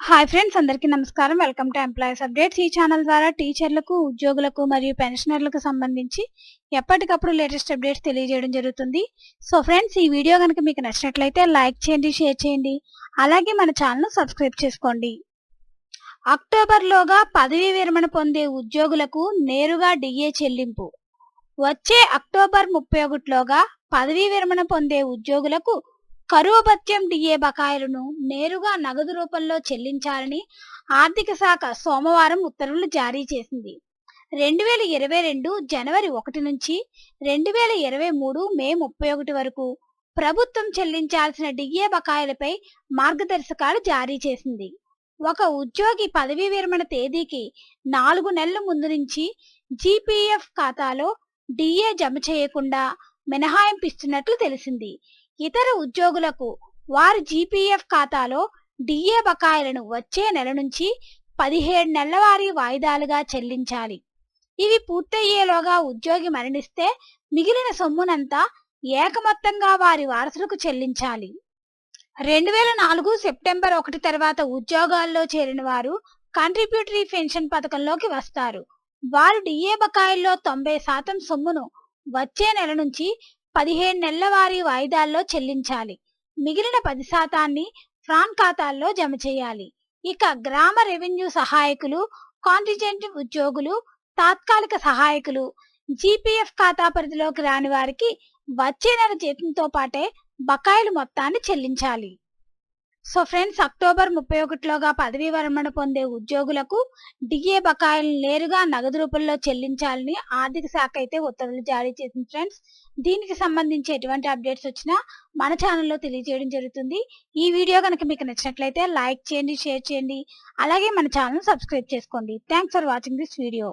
Hi friends, అందరికీ నమస్కారం. Welcome to employees updates. ఈ ఛానల్ ద్వారా టీచర్లకు, ఉద్యోగులకు మరియు పెన్షనర్లకు సంబంధించి ఎప్పటికప్పుడు లేటెస్ట్ అప్డేట్స్ తెలియజేయడం జరుగుతుంది. సో ఫ్రెండ్స్, ఈ వీడియో కనుక మీకు నచ్చినట్లయితే లైక్ చేయండి, షేర్ చేయండి. అలాగే మన ఛానల్ను సబ్స్క్రైబ్ చేసుకోండి. అక్టోబర్లోగా పదవీ విరమణ పొందే ఉద్యోగులకు నేరుగా డిఏ చెల్లింపు. వచ్చే అక్టోబర్ 31లోగా పదవీ విరమణ పొందే ఉద్యోగులకు కరువు భత్యం డిఏ బకాయిలను నేరుగా నగదు రూపంలో చెల్లించాలని ఆర్థిక శాఖ సోమవారం ఉత్తర్వులు జారీ చేసింది. 2022 జనవరి 1 నుంచి 2023 మే 31 వరకు ప్రభుత్వం చెల్లించాల్సిన డిఏ బకాయిలపై మార్గదర్శకాలు జారీ చేసింది. ఒక ఉద్యోగి పదవీ విరమణ తేదీకి 4 నెలల ముందు నుంచి జీపీఎఫ్ ఖాతాలో డిఏ జమ చేయకుండా మినహాయింపు ఇస్తున్నట్లు తెలిసింది. ఇతర ఉద్యోగులకు వారి జీపీఎఫ్ ఖాతాలో డిఏ బకాయిలను వచ్చే నెల నుంచి 17 నెలల వారీ వాయిదాలుగా చెల్లించాలి. ఇవి పూర్తయ్యేలోగా ఉద్యోగి మరణిస్తే మిగిలిన సొమ్మునంతా ఏకమొత్తంగా వారి వారసులకు చెల్లించాలి. 2004 సెప్టెంబర్ 1 తర్వాత ఉద్యోగాల్లో చేరిన వారు కాంట్రిబ్యూటరీ పెన్షన్ పథకంలోకి వస్తారు. వారు డిఏ బకాయిల్లో 90% సొమ్మును వచ్చే నెల నుంచి 17 నెలల వారీ వాయిదాల్లో చెల్లించాలి. మిగిలిన 10% ఫ్రాన్ ఖాతాల్లో జమ చేయాలి. ఇక గ్రామ రెవెన్యూ సహాయకులు, కాంటిజెంట్ ఉద్యోగులు, తాత్కాలిక సహాయకులు, జీపీఎఫ్ ఖాతా పరిధిలోకి రాని వారికి వచ్చే నెల జీతంతో పాటే బకాయిలు మొత్తాన్ని చెల్లించాలి. సో ఫ్రెండ్స్, అక్టోబర్ 31లోగా పదవీ విరమణ పొందే ఉద్యోగులకు డిఏ బకాయిలను నేరుగా నగదు రూపంలో చెల్లించాలని ఆర్థిక శాఖ అయితే ఉత్తర్వులు జారీ చేసింది. ఫ్రెండ్స్, దీనికి సంబంధించి ఎటువంటి అప్డేట్స్ వచ్చినా మన ఛానల్లో తెలియజేయడం జరుగుతుంది. ఈ వీడియో కనుక మీకు నచ్చినట్లయితే లైక్ చేయండి, షేర్ చేయండి. అలాగే మన ఛానల్ సబ్స్క్రైబ్ చేసుకోండి. Thanks for watching this video.